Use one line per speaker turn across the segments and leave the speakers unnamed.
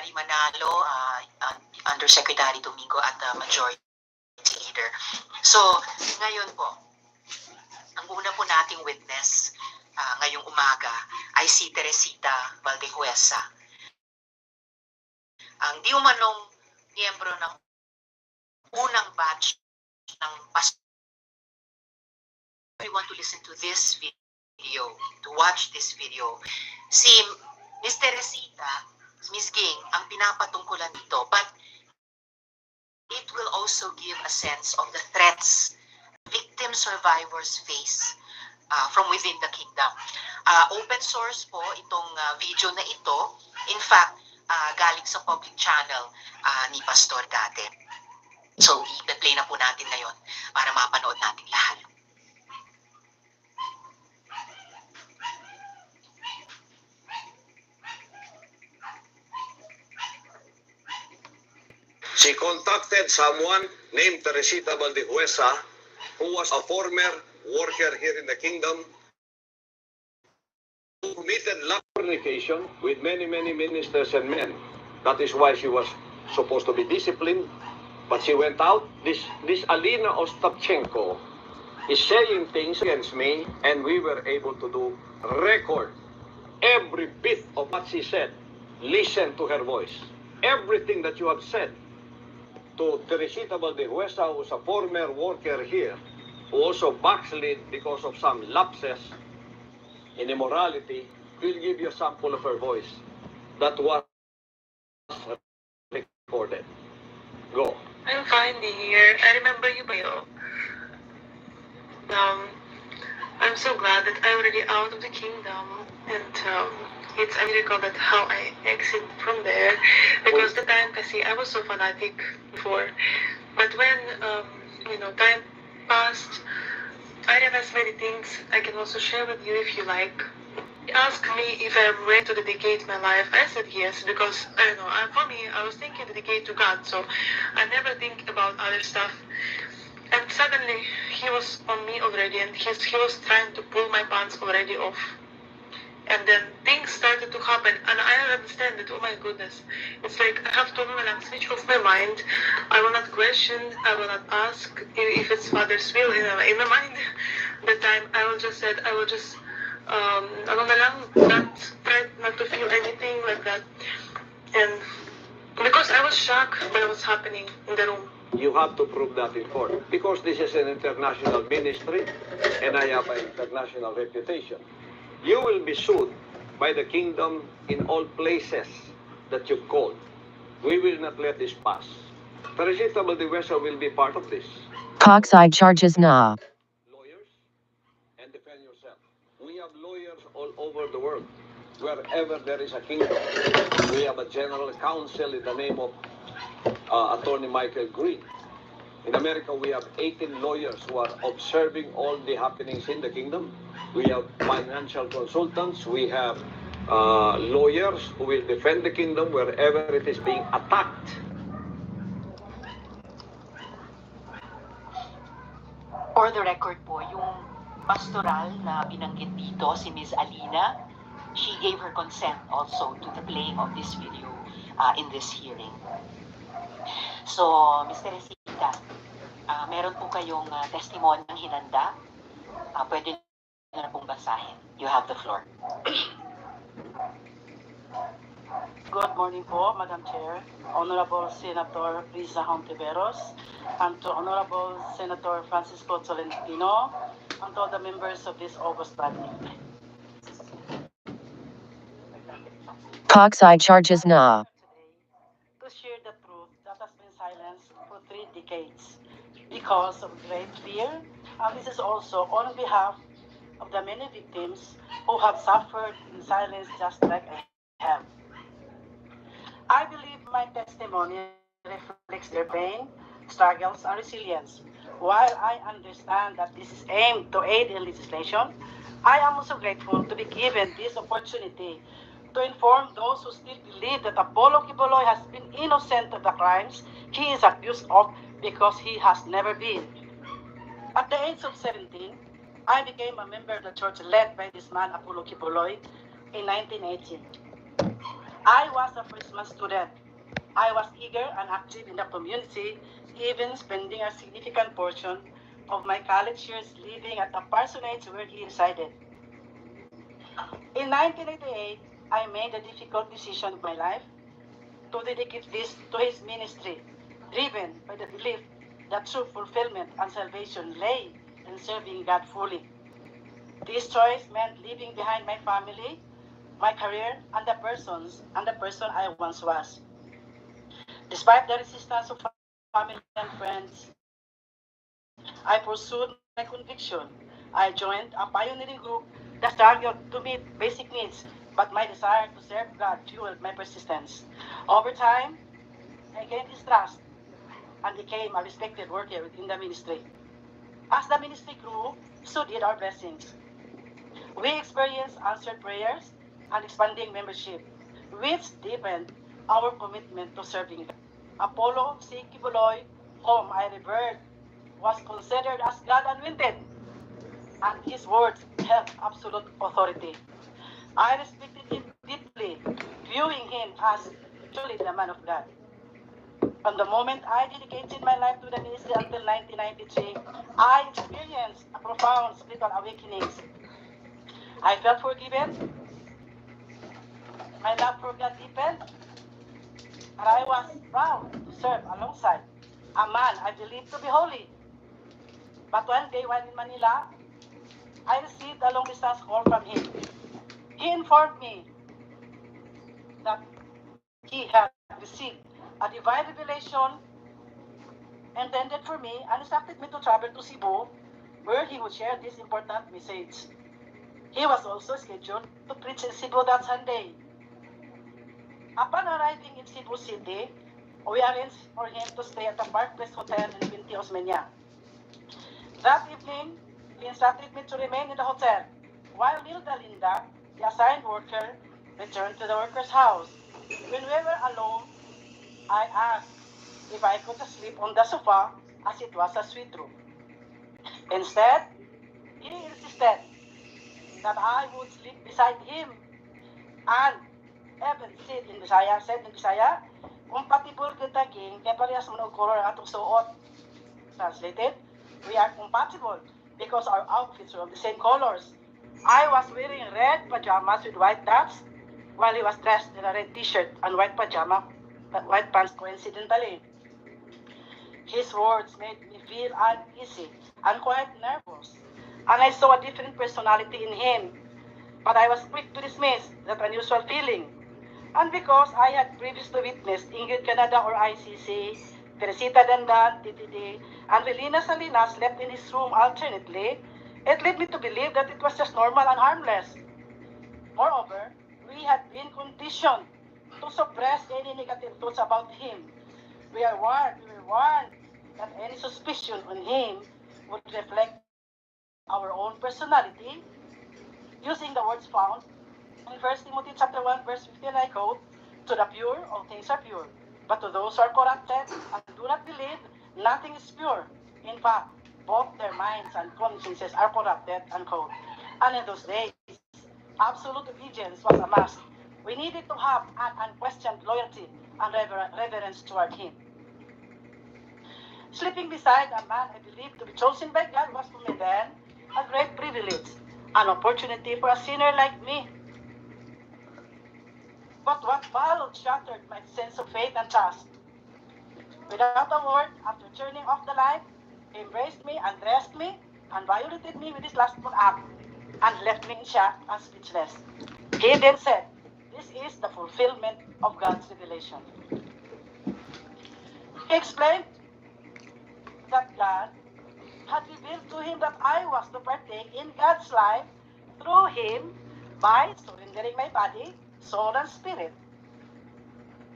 Secretary Manalo, Undersecretary Domingo at Majority Leader. So, ngayon po, ang una po nating witness ngayong umaga ay si Teresita Valdehuesa. Ang di umanong miyembro ng unang batch ng pastor. We want to listen to this video, to watch this video. Si Miss Teresita, Miss Ging, ang pinapatungkulan dito, but it will also give a sense of the threats victim survivors face from within the kingdom. Open source po itong video na ito. In fact, galing sa public channel ni Pastor dati. So, i-play na po natin ngayon para mapanood natin lahat.
She contacted someone named Teresita Valdehuesa, who was a former worker here in the kingdom, who committed fornication with many ministers and men. That is why she was supposed to be disciplined, but she went out. This Alina Ostapchenko is saying things against me, and we were able to do record every bit of what she said. Listen to her voice. Everything that you have said to Teresita Valdehuesa, who is a former worker here, who also backslid because of some lapses in immorality, will give you a sample of her voice that was recorded. Go.
I'm fine, dear. I remember you, Bayo. I'm so glad that I'm already out of the kingdom, and it's a miracle that how I exit from there, because the time kasi I was so fanatic before, but when time passed, I realized many things I can also share with you if you like. He asked me if I'm ready to dedicate my life. I said yes, because I don't know, for me, I was thinking dedicate to God, so I never think about other stuff. And suddenly, he was on me already, and he was trying to pull my pants already off. And then things started to happen, and I understand that, oh my goodness, it's like I have to switch off my mind. I will not question, I will not ask if it's Father's will in my mind. That time, I will just not try not to feel anything like that. And because I was shocked when it was happening in the room.
You have to prove that in court, because this is an international ministry and I have an international reputation. You will be sued by the kingdom in all places that you've called. We will not let this pass. Teresita Valdehuesa will be part of this.
Coxside charges na.
Lawyers, and defend yourself. We have lawyers all over the world. Wherever there is a kingdom, we have a general counsel in the name of Attorney Michael Green. In America, we have 18 lawyers who are observing all the happenings in the kingdom. We have financial consultants. We have lawyers who will defend the kingdom wherever it is being attacked.
For the record po, yung pastoral na binanggit dito, si Ms. Alina, she gave her consent also to the playing of this video in this hearing. So, Ms. Teresita, meron po kayong testimony ng hinanda. Pwede na pong basahin. You have the floor.
Good morning po, Madam Chair, Honorable Senator Risa Hontiveros, and to Honorable Senator Francisco Tolentino, and to all the members of this august body.
Coxside charges na.
To share the truth that has been silenced for 3 decades because of great fear, and this is also on behalf of the many victims who have suffered in silence just like I have. I believe my testimony reflects their pain, struggles, and resilience. While I understand that this is aimed to aid in legislation, I am also grateful to be given this opportunity to inform those who still believe that Apollo Qiuboloy has been innocent of the crimes he is accused of, because he has never been. At the age of 17, I became a member of the church led by this man, Apollo Qiuboloy, in 1918. I was a freshman student. I was eager and active in the community, even spending a significant portion of my college years living at the parsonage where he resided. In 1988, I made the difficult decision of my life to dedicate this to his ministry, driven by the belief that true fulfillment and salvation lay in serving God fully. This choice meant leaving behind my family, my career, and the person I once was. Despite the resistance of family and friends, I pursued my conviction. I joined a pioneering group that struggled to meet basic needs, but my desire to serve God fueled my persistence. Over time, I gained his trust and became a respected worker within the ministry. As the ministry grew, so did our blessings. We experienced answered prayers and expanding membership, which deepened our commitment to serving God. Apollo C.Quiboloy, whom I revered, was considered as God anointed, and his words held absolute authority. I respected him deeply, viewing him as truly the man of God. From the moment I dedicated my life to the ministry until 1993, I experienced a profound spiritual awakenings. I felt forgiven, my love for God deepened, and I was proud to serve alongside a man I believed to be holy. But one day while in Manila, I received a long distance call from him. He informed me that he had received a divine revelation intended for me and instructed me to travel to Cebu, where he would share this important message. He was also scheduled to preach in Cebu that Sunday. Upon arriving in Cebu City, we arranged for him to stay at the Park Place Hotel in Binti Osmeña. That evening, he instructed me to remain in the hotel, while Nilda Linda, the assigned worker, returned to the worker's house. When we were alone, I asked if I could sleep on the sofa as it was a suite room. Instead, he insisted that I would sleep beside him and even said in Bisaya, compatible kita king kaya parehas mo ng color atong suot. Translated, we are compatible because our outfits are of the same colors. I was wearing red pajamas with white dots, while he was dressed in a red t-shirt and white white pants coincidentally. His words made me feel uneasy and quite nervous, and I saw a different personality in him. But I was quick to dismiss that unusual feeling. And because I had previously witnessed Ingrid Canada or ICC, Teresita Dandan, TTD, and Relina Salinas slept in his room alternately, it led me to believe that it was just normal and harmless. Moreover, we had been conditioned to suppress any negative thoughts about him. We were warned that any suspicion on him would reflect our own personality, using the words found in 1 Timothy chapter 1, verse 15, I quote, "To the pure, all things are pure. But to those who are corrupted and do not believe, nothing is pure. In fact, both their minds and consciences are corrupted," unquote. And in those days, absolute obedience was a must. We needed to have an unquestioned loyalty and reverence toward him. Sleeping beside a man I believed to be chosen by God was for me then a great privilege, an opportunity for a sinner like me. But what followed shattered my sense of faith and trust. Without a word, after turning off the light, he embraced me, undressed me, and violated me with his lustful act, and left me in shock and speechless. He then said, "This is the fulfillment of God's revelation." He explained that God had revealed to him that I was to partake in God's life through him by surrendering my body, soul, and spirit.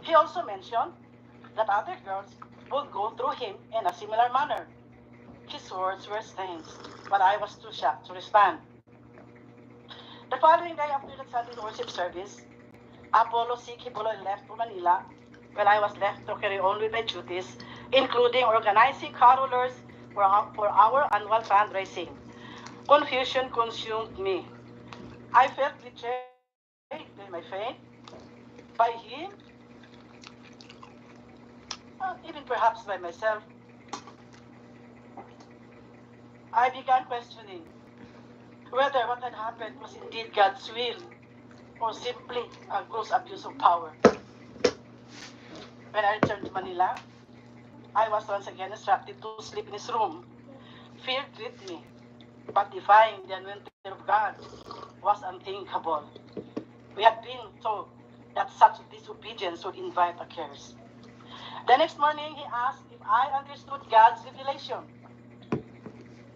He also mentioned that other girls would go through him in a similar manner. His words were strange, but I was too shocked to respond. The following day after the Sunday worship service, Apollo C.Quiboloy left for Manila, while I was left to carry on with my duties, including organizing carolers for our annual fundraising. Confusion consumed me. I felt betrayed by my faith, by him, even perhaps by myself, I began questioning whether what had happened was indeed God's will or simply a gross abuse of power. When I returned to Manila, I was once again instructed to sleep in his room. Fear gripped me, but defying the anointing of God was unthinkable. We had been told that such disobedience would invite a curse. The next morning, he asked if I understood God's revelation.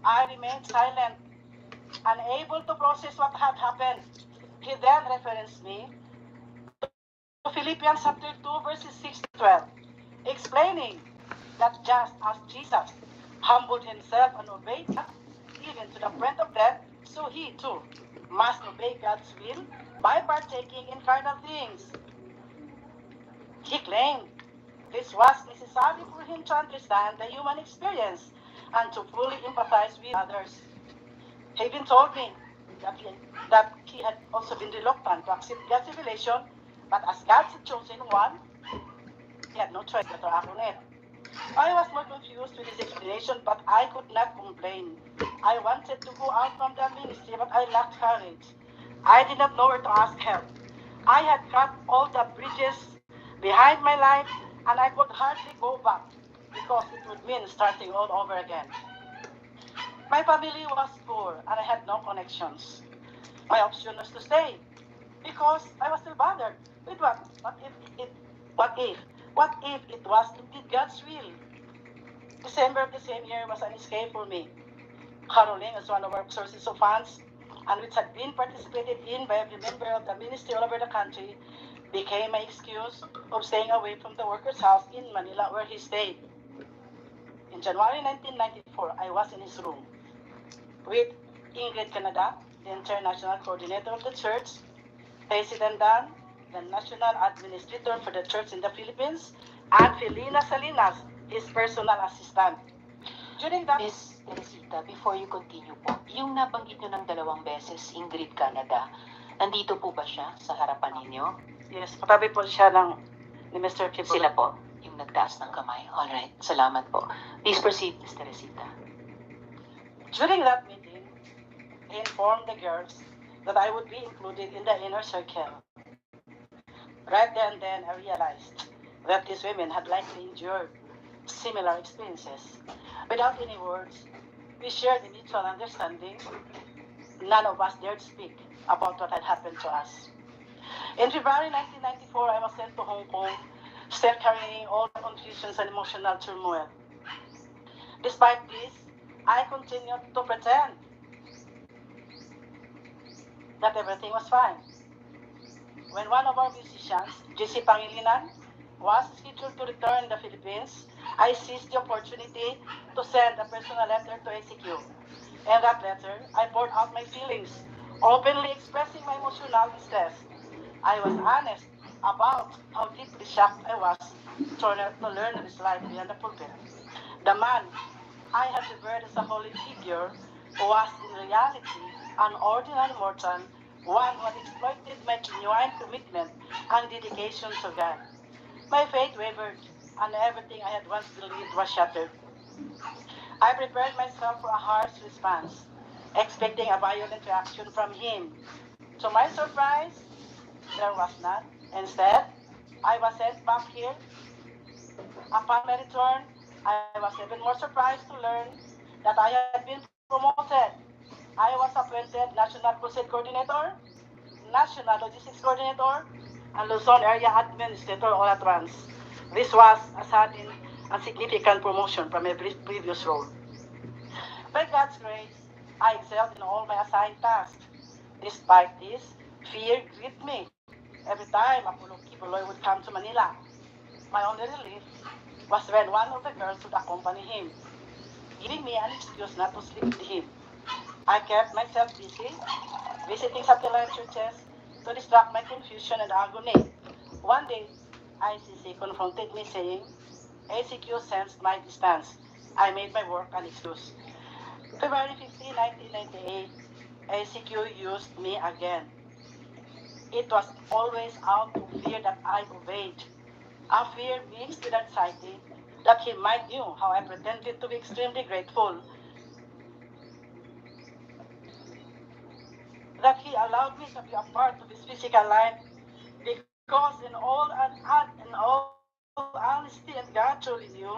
I remained silent, unable to process what had happened. He then referenced me to Philippians chapter 2, verses 6 to 12, explaining that just as Jesus humbled himself and obeyed God, even to the point of death, so he too must obey God's will by partaking in carnal things. He claimed this was necessary for him to understand the human experience and to fully empathize with others. He even told me that he had also been reluctant to accept God's revelation, but as God's chosen one, he had no choice but to act on it. I was more confused with his explanation, but I could not complain. I wanted to go out from the ministry, but I lacked courage. I did not know where to ask help. I had cut all the bridges behind my life, and I could hardly go back because it would mean starting all over again. My family was poor, and I had no connections. My option was to stay because I was still bothered with what if it was indeed God's will? December of the same year was an escape for me. Caroling as one of our sources of funds, and which had been participated in by every member of the ministry all over the country, became my excuse of staying away from the worker's house in Manila where he stayed. In January 1994, I was in his room with Ingrid Canada, the international coordinator of the church, President Dan, the national administrator for the church in the Philippines, and Felina Salinas, his personal assistant. During that...
Miss Teresita, before you continue po, yung nabanggit nyo ng 2 beses, Ingrid Canada, nandito po ba siya sa harapan ninyo?
Yes, katabi po siya ni Mr. Qiuboloy.
Sila po, yung nagtaas ng kamay. Alright, salamat po. Please proceed, Miss Teresita.
During that meeting, he informed the girls that I would be included in the inner circle. Right there and then, I realized that these women had likely endured similar experiences. Without any words, we shared a mutual understanding. None of us dared speak about what had happened to us. In February 1994, I was sent to Hong Kong, still carrying all the confusions and emotional turmoil. Despite this, I continued to pretend that everything was fine. When one of our musicians, JC Pangilinan, was scheduled to return to the Philippines, I seized the opportunity to send a personal letter to ACQ. In that letter, I poured out my feelings, openly expressing my emotional distress. I was honest about how deeply shocked I was to learn of his life beyond the pulpit. The man I had revered as a holy figure was in reality an ordinary mortal, one who had exploited my genuine commitment and dedication to God. My faith wavered, and everything I had once believed was shattered. I prepared myself for a harsh response, expecting a violent reaction from him. To my surprise, there was none. Instead, I was sent back here. Upon my return, I was even more surprised to learn that I had been promoted. I was appointed National Crusade Coordinator, National Logistics Coordinator, and Luzon Area Administrator all at once. This was a sudden and significant promotion from my previous role. By God's grace, I excelled in all my assigned tasks. Despite this, fear gripped me. Every time Apollo C.Quiboloy would come to Manila, my only relief was when one of the girls would accompany him, giving me an excuse not to sleep with him. I kept myself busy, visiting satellite churches to distract my confusion and agony. One day, ICC confronted me saying, ACQ sensed my distance. I made my work an excuse. February 15, 1998, ACQ used me again. It was always out of fear that I obeyed. A fear mixed with anxiety that he might knew how I pretended to be extremely grateful that he allowed me to be a part of his physical life, because in all honesty and God truly knew